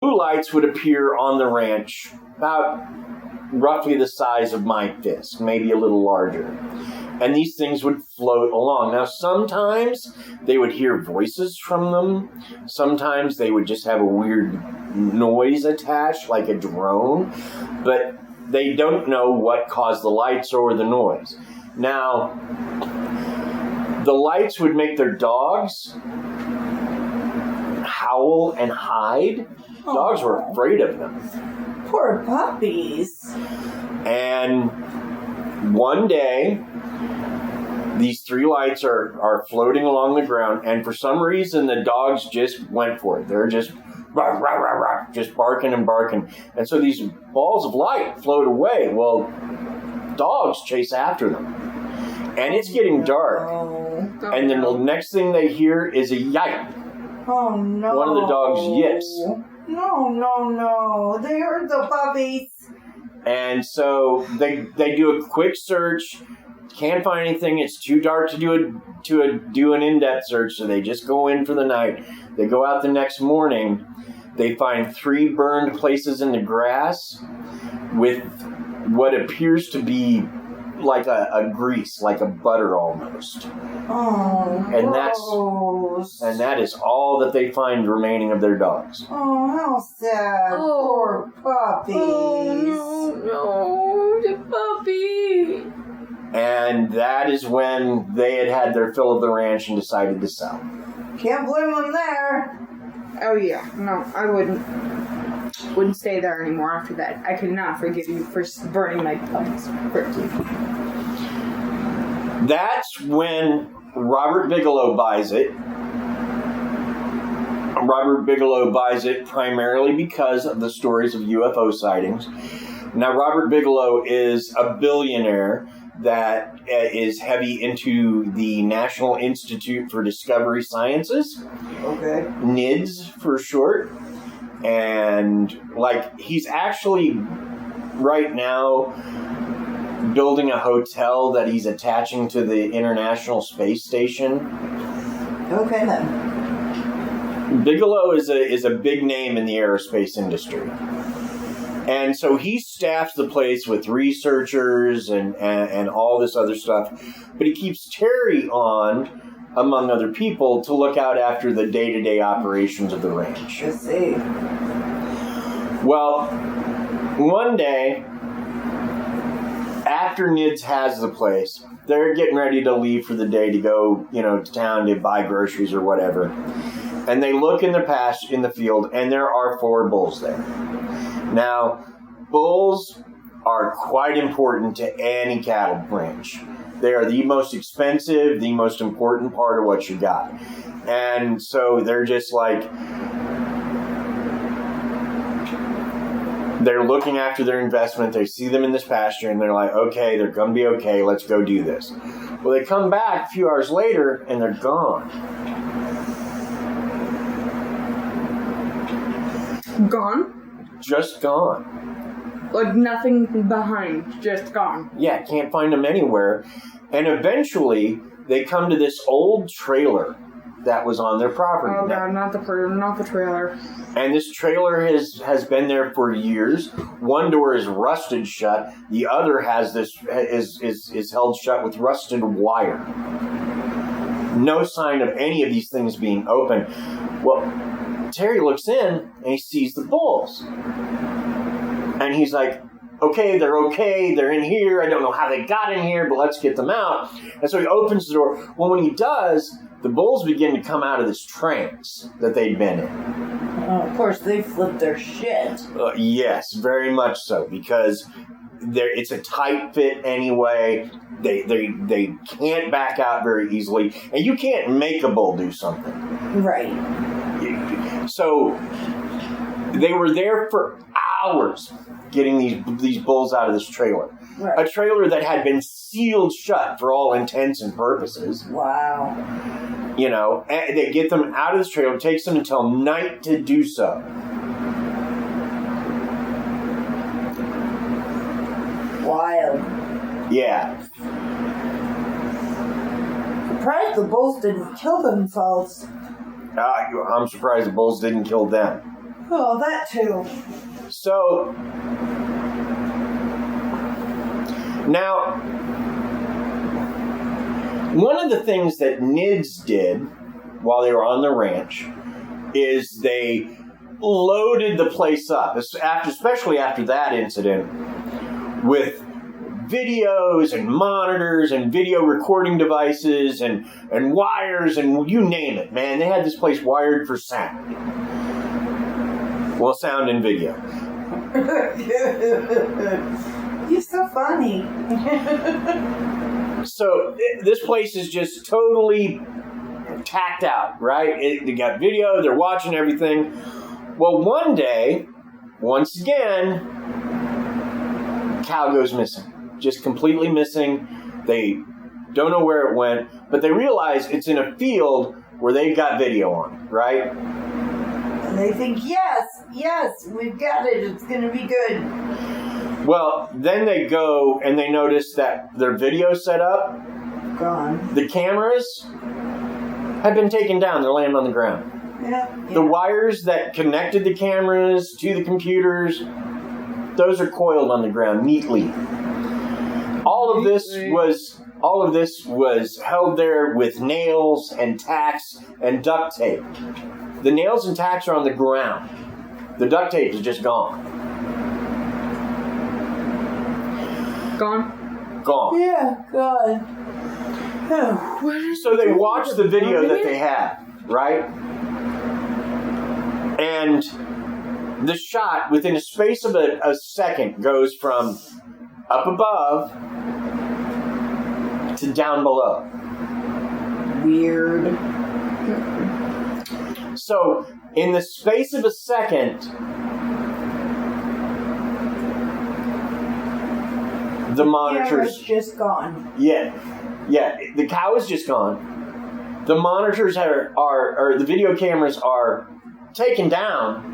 blue lights would appear on the ranch about roughly the size of my fist, maybe a little larger. And these things would float along. Now, sometimes they would hear voices from them. Sometimes they would just have a weird noise attached, like a drone. But they don't know what caused the lights or the noise. Now, the lights would make their dogs howl and hide. Dogs were afraid of them. Poor puppies. And one day, these three lights are floating along the ground, and for some reason, the dogs just went for it. They're just rah, rah, rah, rah, just barking and barking. And so these balls of light float away. Well, dogs chase after them. And it's getting dark. And then the next thing they hear is a yipe. Oh, no. One of the dogs yips. No. They heard the puppies. And so they do a quick search. Can't find anything. It's too dark to do an in-depth search, so they just go in for the night. They go out the next morning. They find 3 burned places in the grass with what appears to be like a grease, like a butter almost. Oh, and gross. that is all that they find remaining of their dogs. Oh, how sad. Poor puppies. Oh, no, the puppy. And that is when they had their fill of the ranch and decided to sell. Can't blame them there. Oh, yeah. No, I wouldn't stay there anymore after that. I could not forgive you for burning my puppies. That's when Robert Bigelow buys it. Robert Bigelow buys it primarily because of the stories of UFO sightings. Now, Robert Bigelow is a billionaire that is heavy into the National Institute for Discovery Sciences. Okay. NIDS for short. And, he's actually, right now, building a hotel that he's attaching to the International Space Station. Okay, then. Bigelow is a big name in the aerospace industry. And so he staffs the place with researchers and all this other stuff. But he keeps Terry on, among other people, to look out after the day-to-day operations of the ranch. I see. Well, one day, after NIDS has the place, they're getting ready to leave for the day to go, to town to buy groceries or whatever. And they look in the field, and there are 4 bulls there. Now, bulls are quite important to any cattle ranch. They are the most expensive, the most important part of what you got. And so they're just they're looking after their investment. They see them in this pasture, and they're like, okay, they're going to be okay. Let's go do this. Well, they come back a few hours later, and they're gone. Gone? Just gone. Nothing behind, just gone. Yeah, can't find them anywhere. And eventually, they come to this old trailer that was on their property. Oh, God, not the trailer. And this trailer has been there for years. One door is rusted shut. The other is held shut with rusted wire. No sign of any of these things being open. Well, Terry looks in, and he sees the bulls. And he's like, okay, they're in here. I don't know how they got in here, but let's get them out. And so he opens the door. Well, when he does, the bulls begin to come out of this trance that they'd been in. Oh, of course, they flipped their shit. Yes, very much so, because it's a tight fit anyway. They can't back out very easily. And you can't make a bull do something. Right. So they were there for hours getting these bulls out of this trailer. Right. A trailer that had been sealed shut for all intents and purposes. Wow. And they get them out of this trailer. It takes them until night to do so. Wild. Yeah. Surprised the bulls didn't kill themselves. I'm surprised the bulls didn't kill them. Oh, that too. So, now, one of the things that NIDS did while they were on the ranch is they loaded the place up, especially after that incident, with videos and monitors and video recording devices and wires and you name it, man. They had this place wired for sound. Well, sound and video. You're so funny. So this place is just totally tacked out, right? They got video, they're watching everything. Well, one day, once again, cow goes missing. Just completely missing. They don't know where it went, but they realize it's in a field where they've got video on, right? And they think, yes, we've got it. It's going to be good. Well, then they go and they notice that their video set up, Gone. the cameras have been taken down. They're laying on the ground. Yeah. The wires that connected the cameras to the computers, those are coiled on the ground neatly. All of this was held there with nails and tacks and duct tape. The nails and tacks are on the ground. The duct tape is just gone. Gone? Gone. Yeah, God. Oh. So they watched the video that they had, right? And the shot, within a space of a second, goes from up above to down below. Weird. So, in the space of a second, the monitors... Yeah, just gone. Yeah, the cow is just gone. The monitors or the video cameras are taken down,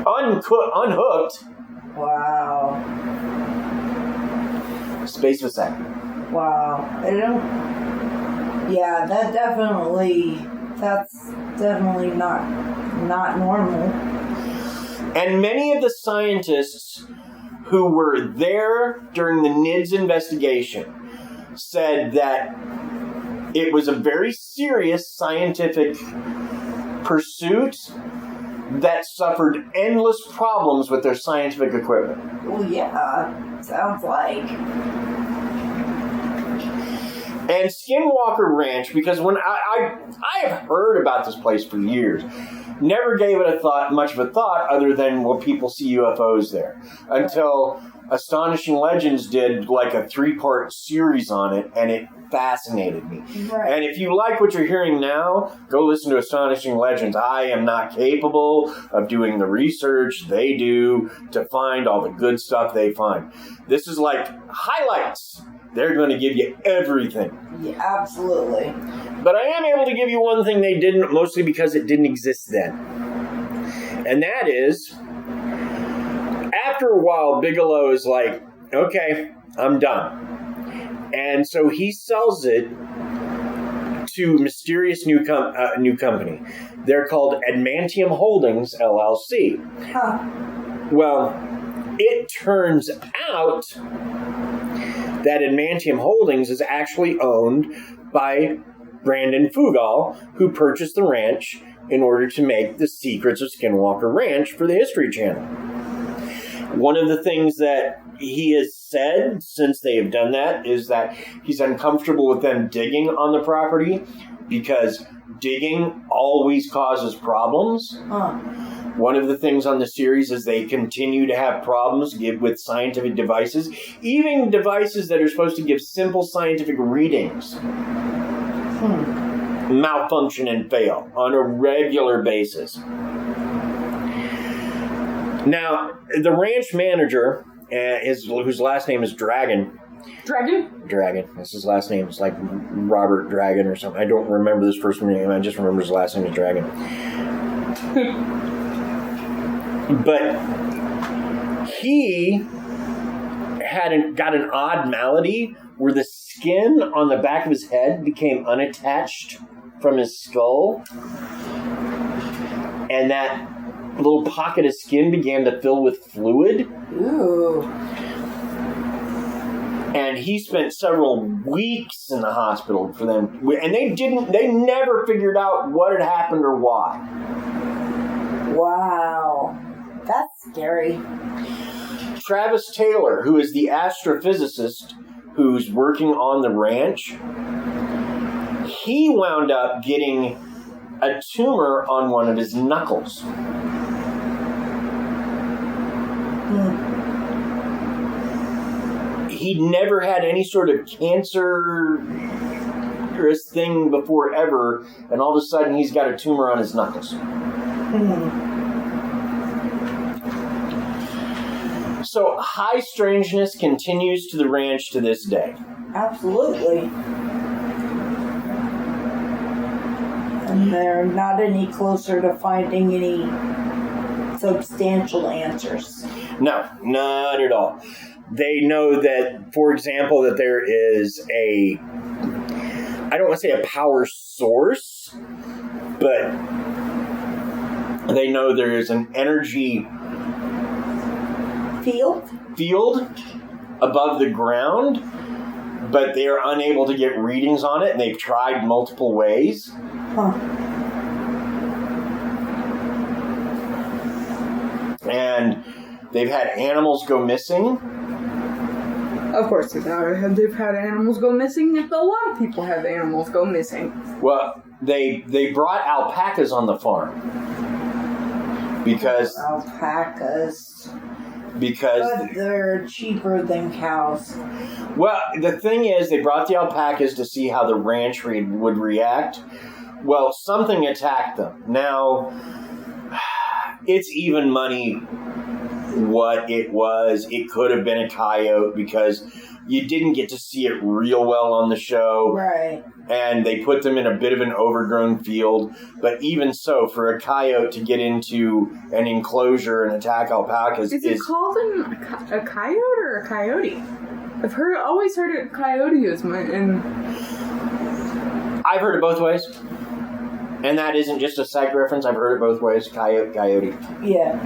unhooked. Wow. Space of a second. Wow. Yeah, that's definitely not normal. And many of the scientists who were there during the NIDS investigation said that it was a very serious scientific pursuit that suffered endless problems with their scientific equipment. Well, yeah, sounds like. And Skinwalker Ranch, because when I have heard about this place for years, never gave it much of a thought other than, well, people see UFOs there. Until Astonishing Legends did like a 3-part series on it, and it fascinated me. Right. And if you like what you're hearing now, go listen to Astonishing Legends. I am not capable of doing the research they do to find all the good stuff they find. This is like highlights. They're going to give you everything. Yeah, absolutely. But I am able to give you one thing they didn't, mostly because it didn't exist then. And that is, after a while, Bigelow is like, okay, I'm done. And so he sells it to mysterious new company. They're called Adamantium Holdings, LLC. Huh. Well, it turns out that Adamantium Holdings is actually owned by Brandon Fugal, who purchased the ranch in order to make The Secrets of Skinwalker Ranch for the History Channel. One of the things that he has said since they have done that is that he's uncomfortable with them digging on the property because digging always causes problems. Huh. One of the things on the series is they continue to have problems with scientific devices, even devices that are supposed to give simple scientific readings. Malfunction and fail on a regular basis. Now, the ranch manager, whose last name is Dragon. Dragon. That's his last name. It's like Robert Dragon or something. I don't remember his first name. I just remember his last name is Dragon. But he got an odd malady where the skin on the back of his head became unattached from his skull. And that little pocket of skin began to fill with fluid. Ooh. And he spent several weeks in the hospital for them. And they never figured out what had happened or why. Wow. That's scary. Travis Taylor, who is the astrophysicist who's working on the ranch, he wound up getting a tumor on one of his knuckles. He'd never had any sort of cancerous thing before ever, and all of a sudden he's got a tumor on his knuckles. So high strangeness continues to the ranch to this day. Absolutely. And they're not any closer to finding any substantial answers. No, not at all. They know that, for example, that there is I don't want to say a power source, but they know there is an energy field above the ground, but they are unable to get readings on it, and they've tried multiple ways. And they've had animals go missing. Of course, they've had animals go missing. A lot of people have animals go missing. Well, they brought alpacas on the farm because but they're cheaper than cows. Well, the thing is, they brought the alpacas to see how the ranch would react. Well, something attacked them. Now, it's even money what it was. It could have been a coyote because you didn't get to see it real well on the show. Right. And they put them in a bit of an overgrown field. But even so, for a coyote to get into an enclosure and attack alpacas is it called a coyote or a coyote? I've always heard it coyote is I've heard it both ways. And that isn't just a psych reference. I've heard it both ways. Coyote. Yeah.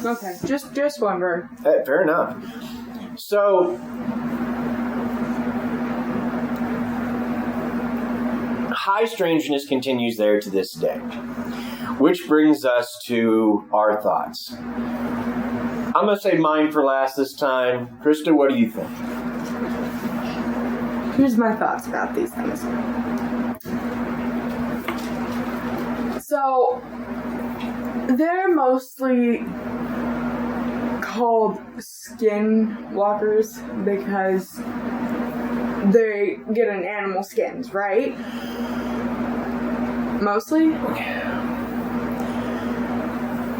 Okay. Just wondering. Fair enough. So, high strangeness continues there to this day. Which brings us to our thoughts. I'm going to say mine for last this time. Krysta, what do you think? Here's my thoughts about these things. So, they're mostly called skinwalkers because they get in animal skins, right? Mostly?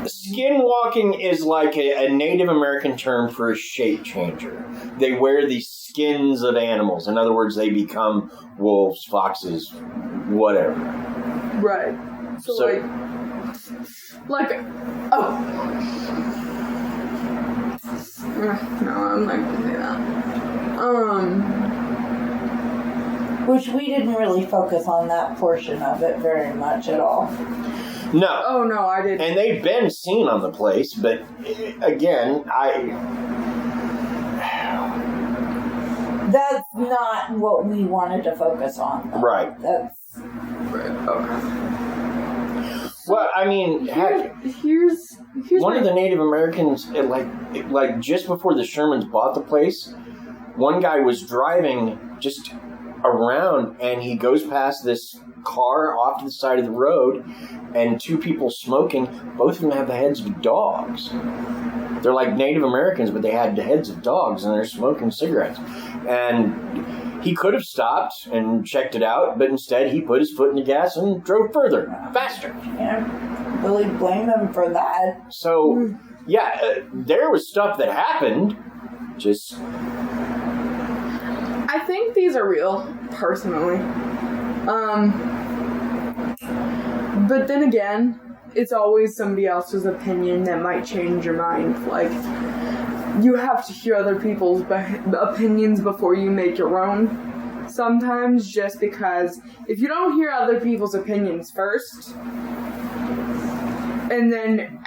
Skinwalking is like a Native American term for a shape changer. They wear the skins of animals. In other words, they become wolves, foxes, whatever. Right. So oh. No, I'm not gonna say that. Which we didn't really focus on that portion of it very much at all. No. Oh, no, I didn't. And they've been seen on the place, but again, That's not what we wanted to focus on, though. Right. That's... Right, okay. Well, I mean, here's one of the Native Americans, like just before the Shermans bought the place, one guy was driving just around, and he goes past this car off to the side of the road, and two people smoking. Both of them have the heads of dogs. They're like Native Americans, but they had the heads of dogs, and they're smoking cigarettes. And he could have stopped and checked it out, but instead he put his foot in the gas and drove further, faster. Can't really blame him for that. So, yeah, there was stuff that happened. Just... I think these are real, personally. But then again, it's always somebody else's opinion that might change your mind. Like, you have to hear other people's opinions before you make your own. Sometimes, just because if you don't hear other people's opinions first, And then